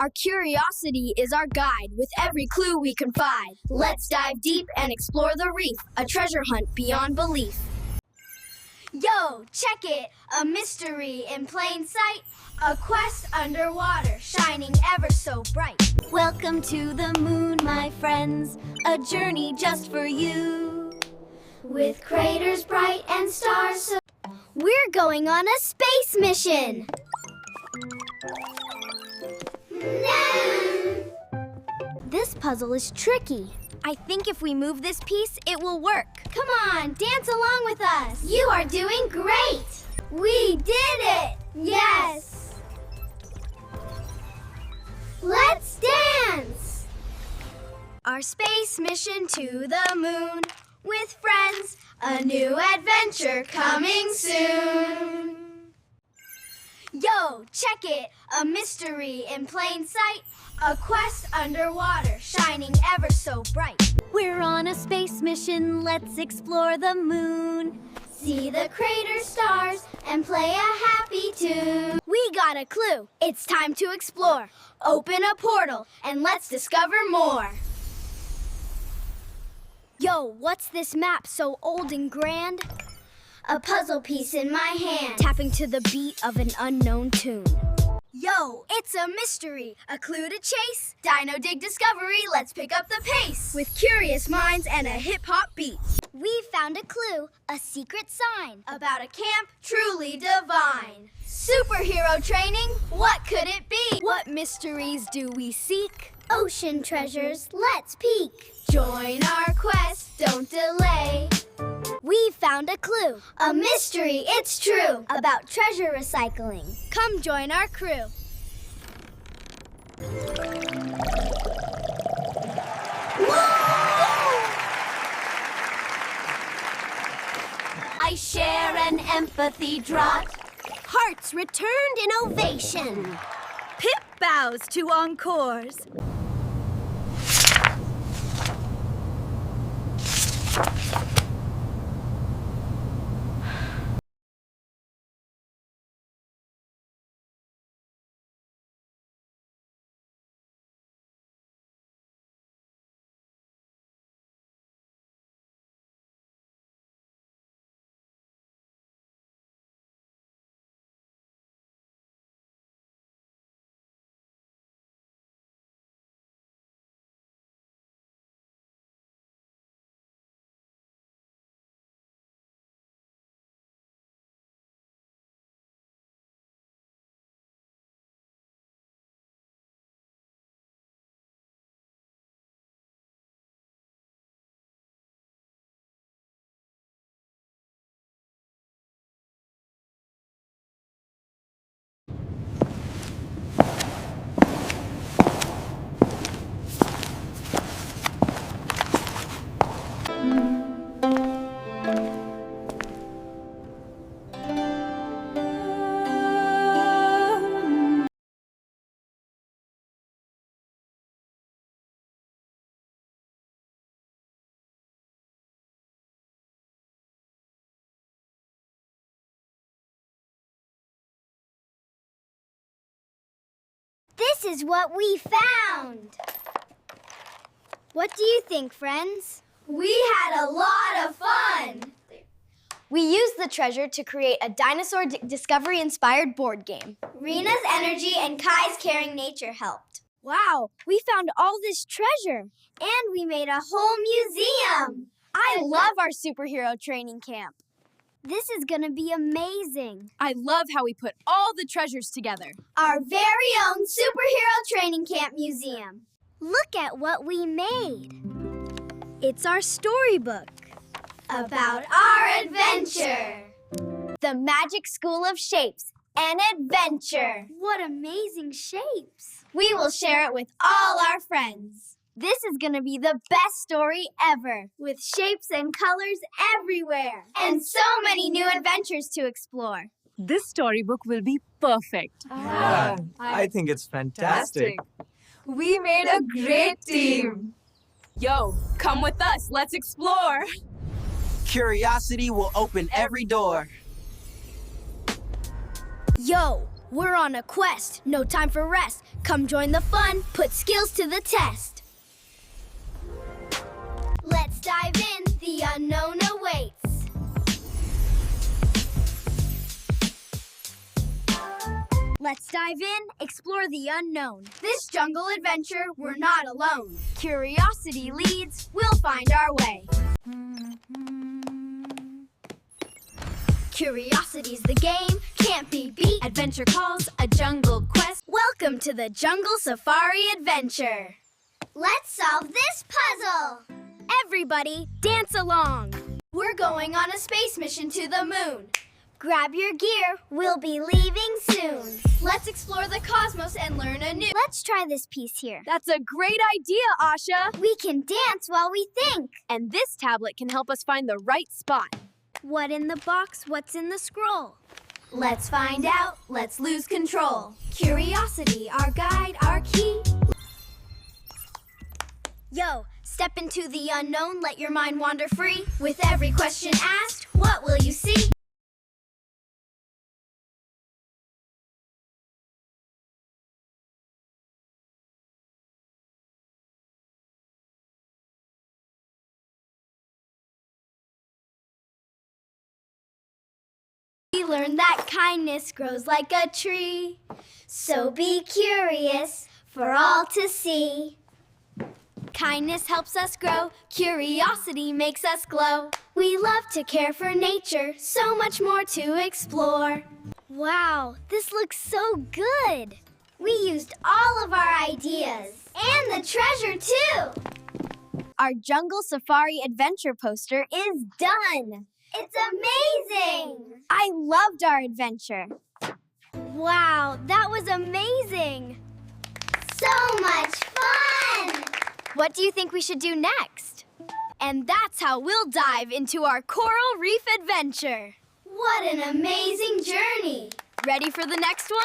Our curiosity is our guide with every clue we confide. Let's dive deep and explore the reef, a treasure hunt beyond belief. Yo, check it, a mystery in plain sight, a quest underwater, shining ever so bright. Welcome to the moon, my friends, a journey just for you. With craters bright and stars so... We're going on a space mission! This puzzle is tricky. I think if we move this piece, it will work. Come on, dance along with us. You are doing great. We did it. Yes. Let's dance. Our space mission to the moon. With friends, a new adventure coming soon. Yo, check it, a mystery in plain sight, a quest underwater, shining ever so bright. We're on a space mission, let's explore the moon. See the crater stars and play a happy tune. We got a clue, it's time to explore. Open a portal and let's discover more. Yo, what's this map so old and grand? A puzzle piece in my hand, tapping to the beat of an unknown tune. Yo, it's a mystery, a clue to chase. Dino Dig Discovery, let's pick up the pace. With curious minds and a hip-hop beat. We found a clue, a secret sign. About a camp truly divine. Superhero training, what could it be? What mysteries do we seek? Ocean treasures, let's peek. Join our quest, don't delay. We found a clue, a mystery, it's true, about treasure recycling. Come join our crew. I share an empathy draught. Hearts returned in ovation. Pip bows to encores. This is what we found. What do you think, friends? We had a lot of fun. We used the treasure to create a dinosaur discovery-inspired board game. Rena's energy and Kai's caring nature helped. Wow, we found all this treasure. And we made a whole museum. I love our superhero training camp. This is gonna be amazing. I love how we put all the treasures together. Our very own superhero training camp museum. Look at what we made. It's our storybook. About our adventure. The Magic School of Shapes, an adventure. What amazing shapes. We will share it with all our friends. This is gonna be the best story ever, with shapes and colors everywhere, and so many new adventures to explore. This storybook will be perfect. Yeah, I think it's fantastic. We made a great team. Yo, come with us. Let's explore. Curiosity will open every door. Yo, We're on a quest, no time for rest. Come join the fun, put skills to the test. Let's dive in, the unknown awaits. Let's dive in, explore the unknown. This jungle adventure, we're not alone. Curiosity leads, we'll find our way. Curiosity's the game, can't be beat. Adventure calls, a jungle quest. Welcome to the Jungle Safari Adventure. Let's solve this puzzle. Everybody, dance along. We're going on a space mission to the moon. Grab your gear, we'll be leaving soon. Let's explore the cosmos and learn anew. Let's try this piece here. That's a great idea, Asha. We can dance while we think. And this tablet can help us find the right spot. What in the box, what's in the scroll? Let's find out, let's lose control. Curiosity, our guide, our key. Yo, step into the unknown, let your mind wander free. With every question asked, what will you see? We learned that kindness grows like a tree. So be curious for all to see. Kindness helps us grow, curiosity makes us glow. We love to care for nature, so much more to explore. Wow, this looks so good. We used all of our ideas. And the treasure too. Our Jungle Safari Adventure poster is done. It's amazing. I loved our adventure. Wow, that was amazing. So much fun. What do you think we should do next? And that's how we'll dive into our coral reef adventure. What an amazing journey. Ready for the next one?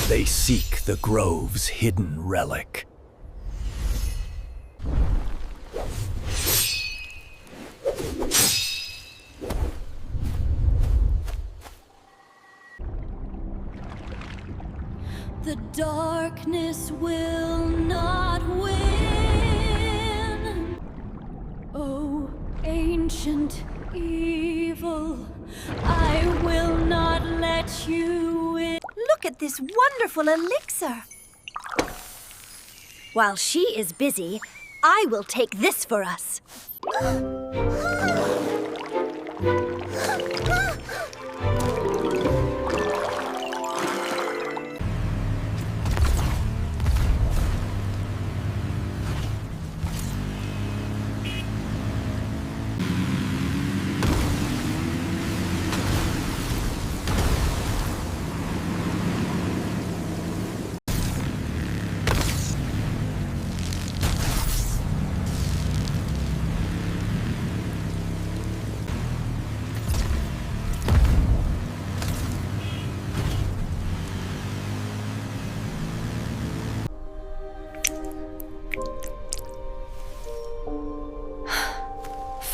They seek the grove's hidden relic. The darkness will not win. Oh, ancient evil, I will not let you in. Look at this wonderful elixir. While she is busy, I will take this for us.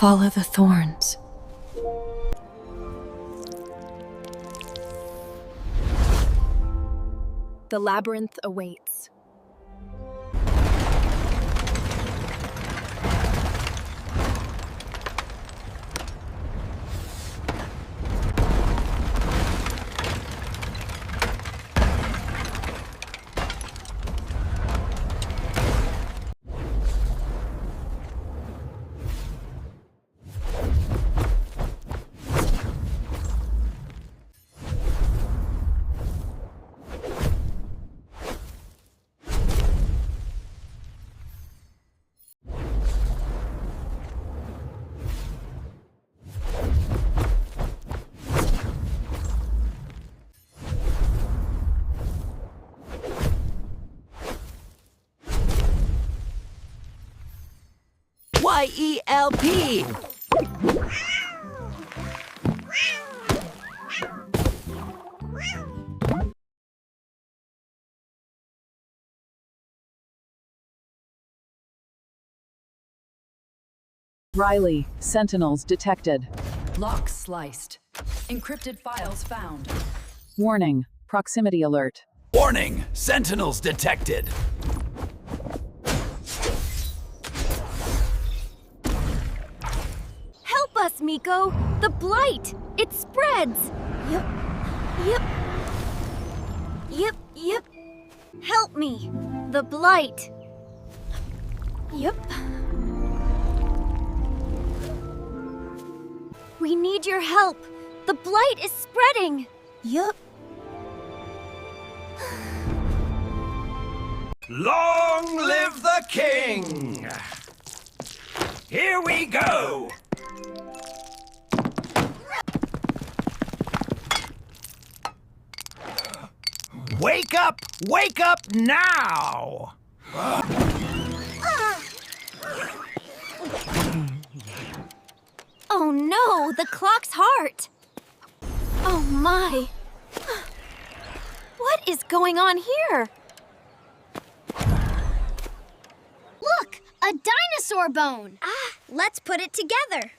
Follow the thorns. The labyrinth awaits. YELP. Riley, sentinels detected. Lock sliced. Encrypted files found. Warning, proximity alert. Warning! Sentinels detected! Help us, Miko! The blight! It spreads! Yep. Help me! The blight! Yep. We need your help! The blight is spreading! Yup. Long live the king! Here we go! Wake up! Wake up now! Oh no, the clock's heart! Oh my! What is going on here? Look! A dinosaur bone! Let's put it together.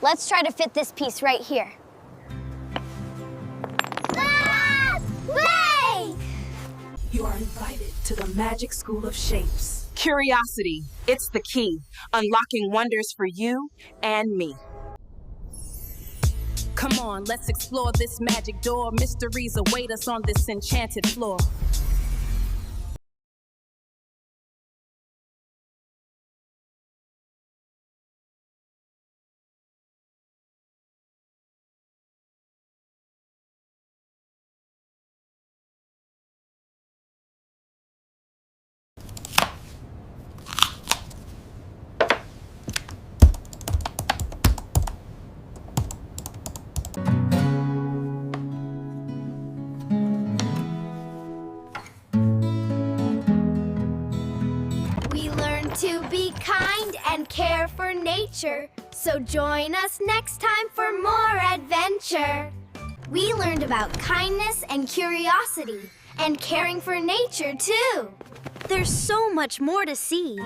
Let's try to fit this piece right here. Way! You are invited to the Magic School of Shapes. Curiosity, it's the key, unlocking wonders for you and me. Come on, let's explore this magic door. Mysteries await us on this enchanted floor. To be kind and care for nature. So join us next time for more adventure. We learned about kindness and curiosity and caring for nature too. There's so much more to see.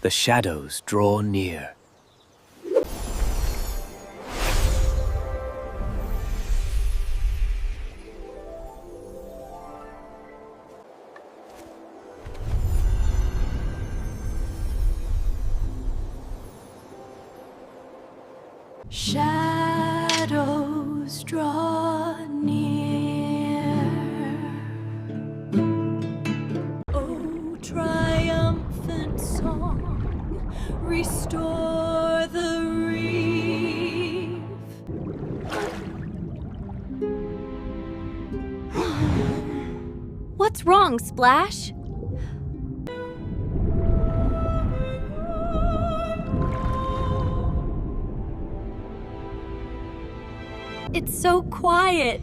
The shadows draw near. Shadows draw near. Oh, triumphant song, restore the reef. What's wrong, Splash? It's so quiet.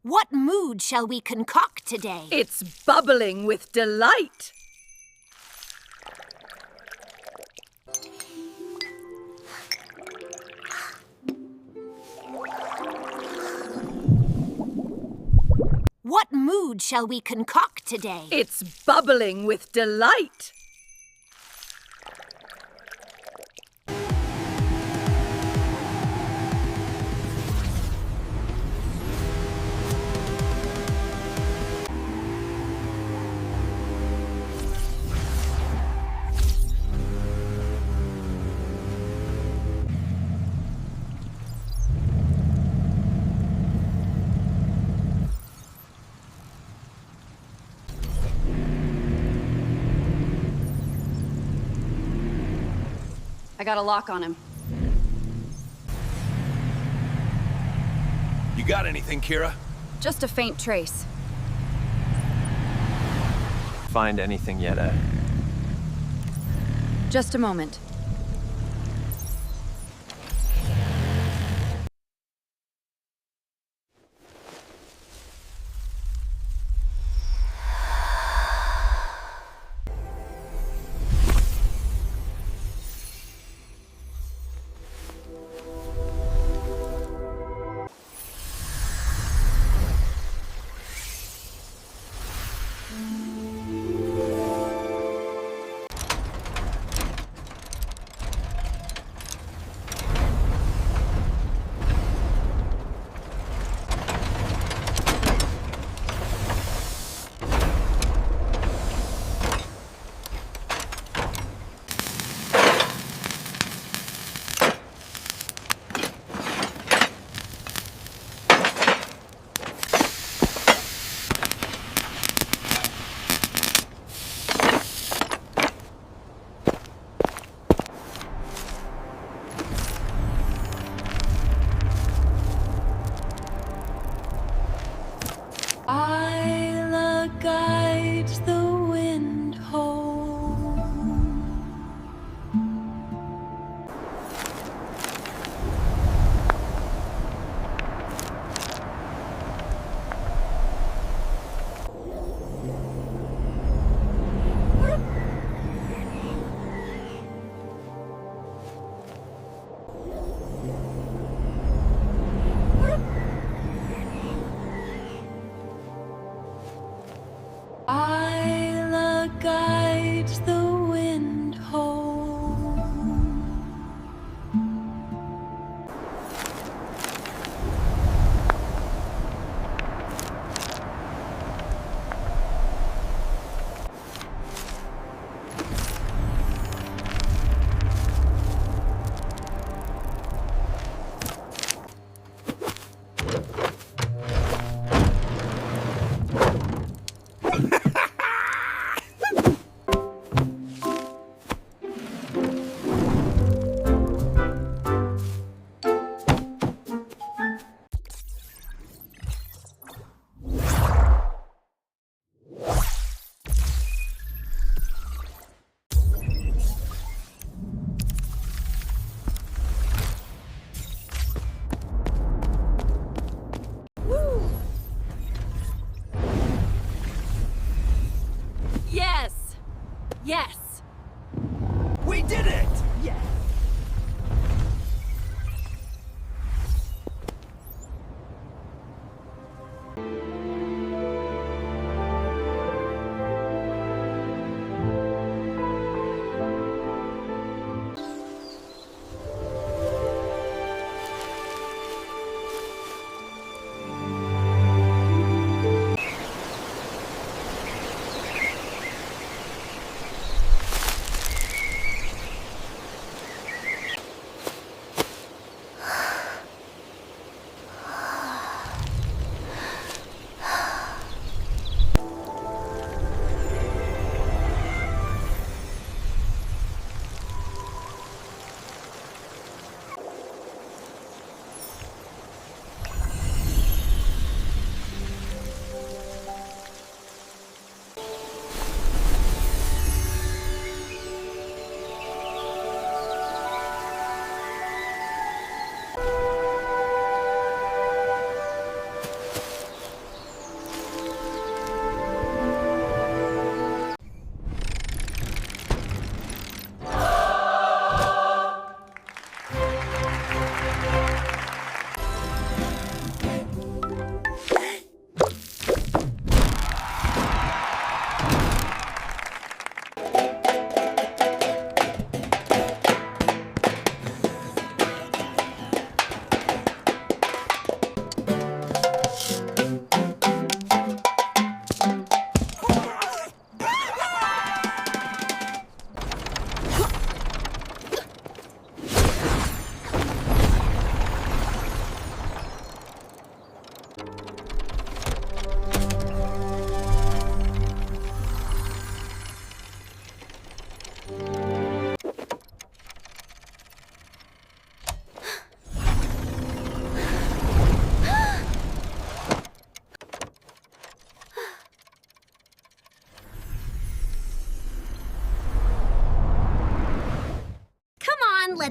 What mood shall we concoct today? It's bubbling with delight. What mood shall we concoct today? It's bubbling with delight. I got a lock on him. You got anything, Kira? Just a faint trace. Find anything yet, Ed? Just a moment. Isla guides the wind home. Isla guides the wind home. Yes. Yes. We did it!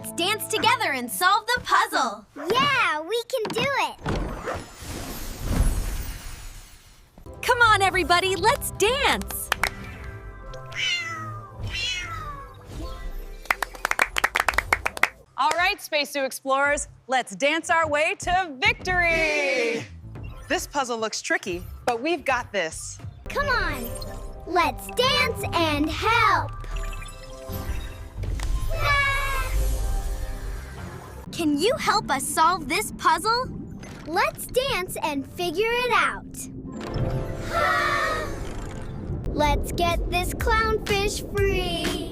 Let's dance together and solve the puzzle. Yeah, we can do it. Come on, everybody, let's dance! All right, Spacesuit Explorers, let's dance our way to victory! This puzzle looks tricky, but we've got this. Come on. Let's dance and help. Can you help us solve this puzzle? Let's dance and figure it out. Let's get this clownfish free.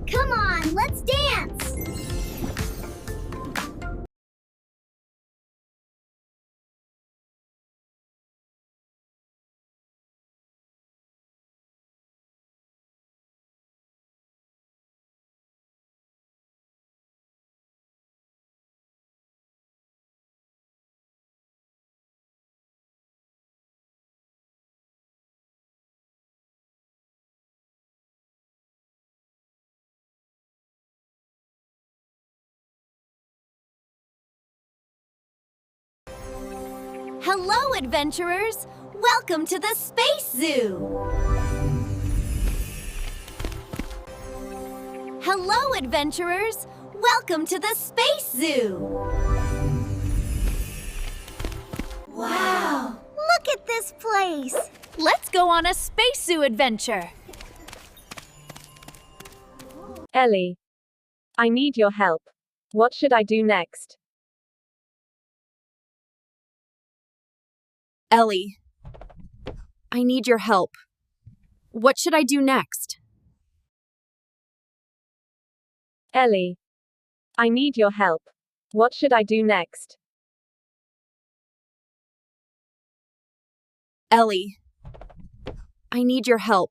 Come on, let's dance. Hello, adventurers! Welcome to the Space Zoo! Hello, adventurers! Welcome to the Space Zoo! Wow! Look at this place! Let's go on a space zoo adventure! Ellie, I need your help. What should I do next? Ellie, I need your help. What should I do next? Ellie, I need your help. What should I do next? Ellie, I need your help.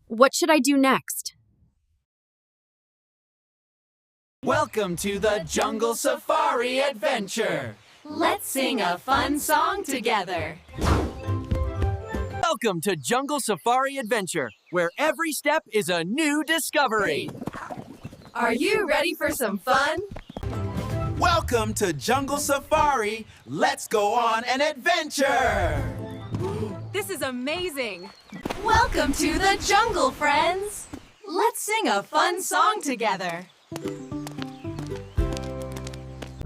What should I do next? Welcome to the Jungle Safari Adventure. Let's sing a fun song together. Welcome to Jungle Safari Adventure, where every step is a new discovery. Are you ready for some fun? Welcome to Jungle Safari. Let's go on an adventure. This is amazing! Welcome to the jungle, friends! Let's sing a fun song together.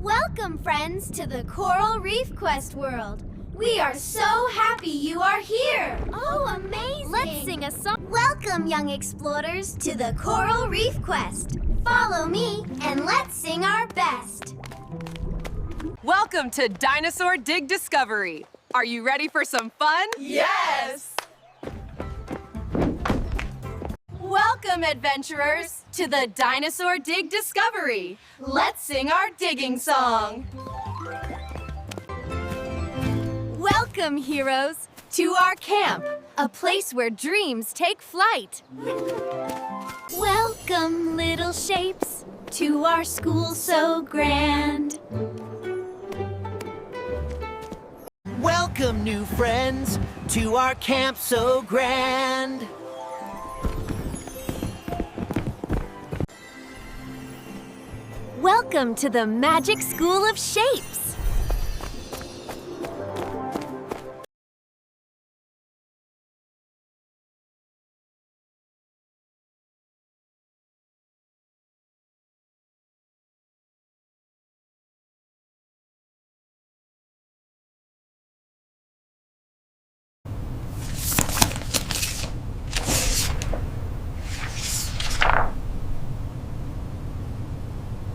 Welcome, friends, to the Coral Reef Quest world. We are so happy you are here. Oh, amazing! Let's sing a song. Welcome, young explorers, to the Coral Reef Quest. Follow me and let's sing our best. Welcome to Dinosaur Dig Discovery. Are you ready for some fun? Yes! Welcome, adventurers, to the Dinosaur Dig Discovery. Let's sing our digging song. Welcome, heroes, to our camp, a place where dreams take flight. Welcome, little shapes, to our school so grand. Welcome, new friends, to our camp so grand. Welcome to the Magic School of Shapes.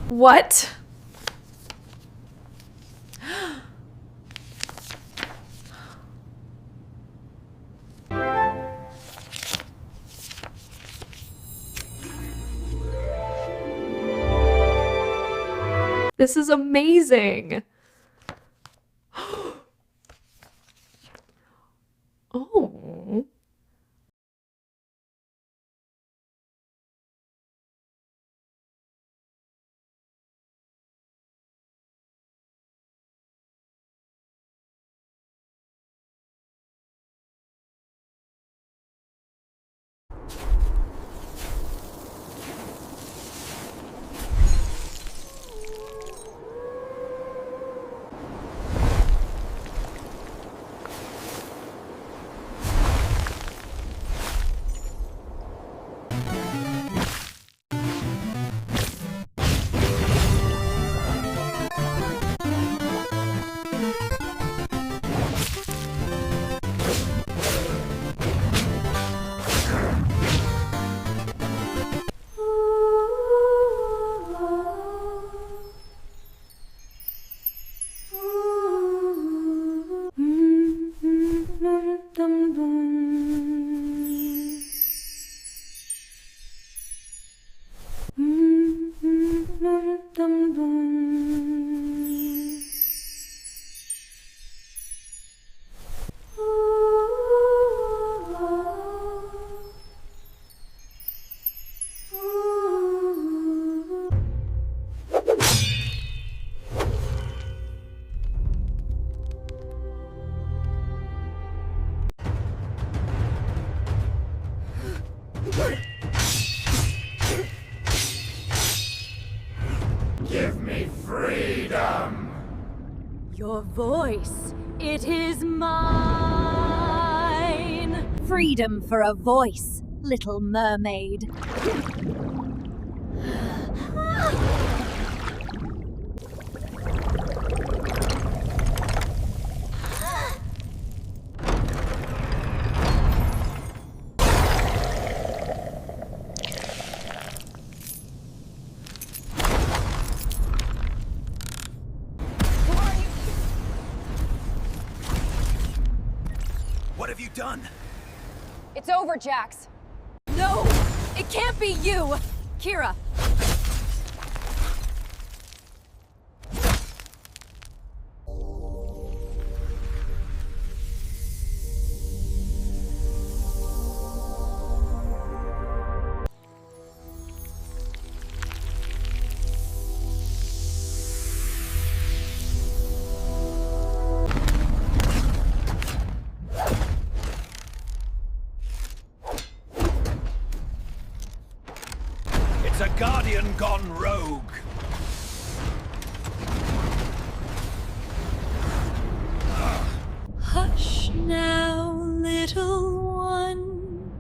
What? This is amazing. Oh. Your voice, it is mine. Freedom for a voice, little mermaid. What have you done? It's over, Jax. No! It can't be you! Kira! It's a guardian gone rogue. Hush now, little one.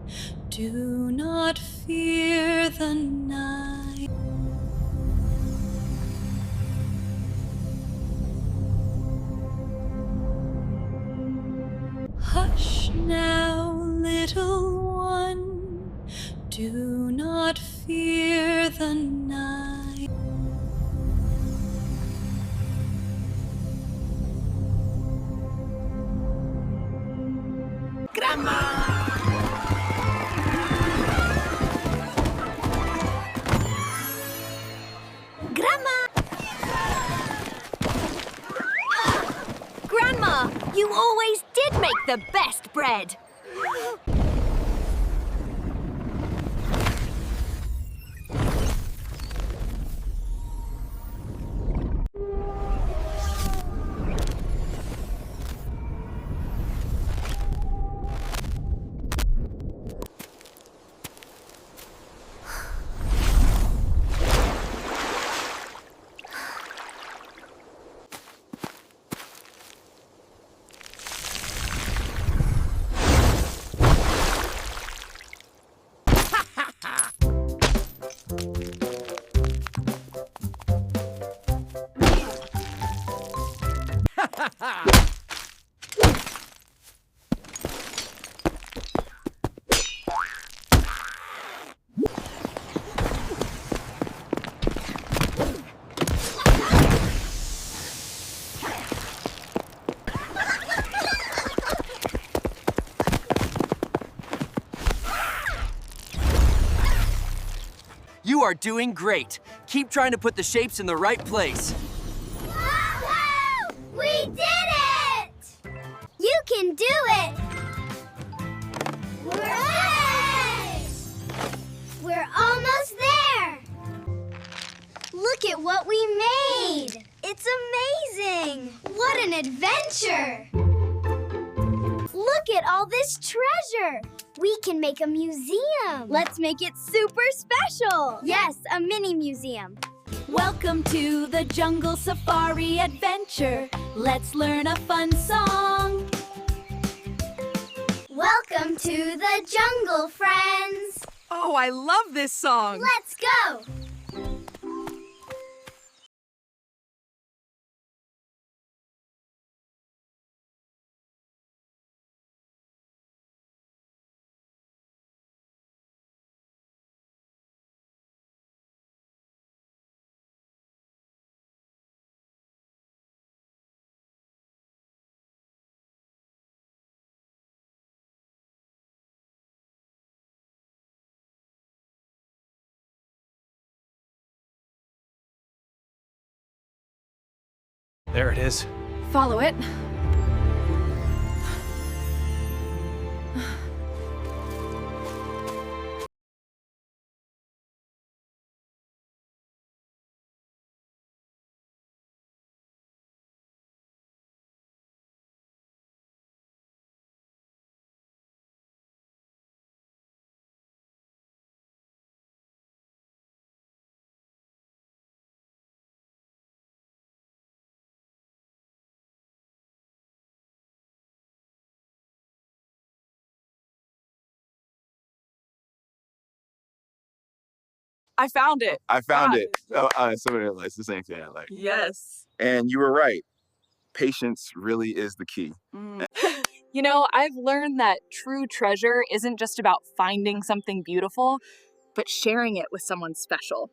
Do not fear the night. Hush now, little one. Do not fear the night. Grandma, you always did make the best bread. You are doing great. Keep trying to put the shapes in the right place. Woohoo! We did it! You can do it! Hooray! We're almost there! Look at what we made! It's amazing! What an adventure! Look at all this treasure! We can make a museum! Let's make it super special! Yes, a mini museum. Welcome to the Jungle Safari Adventure. Let's learn a fun song. Welcome to the jungle, friends! Oh, I love this song. Let's go! There it is. Follow it. I found it. I found it. Somebody else likes the same thing I like. Yes. And you were right. Patience really is the key. You know, I've learned that true treasure isn't just about finding something beautiful, but sharing it with someone special.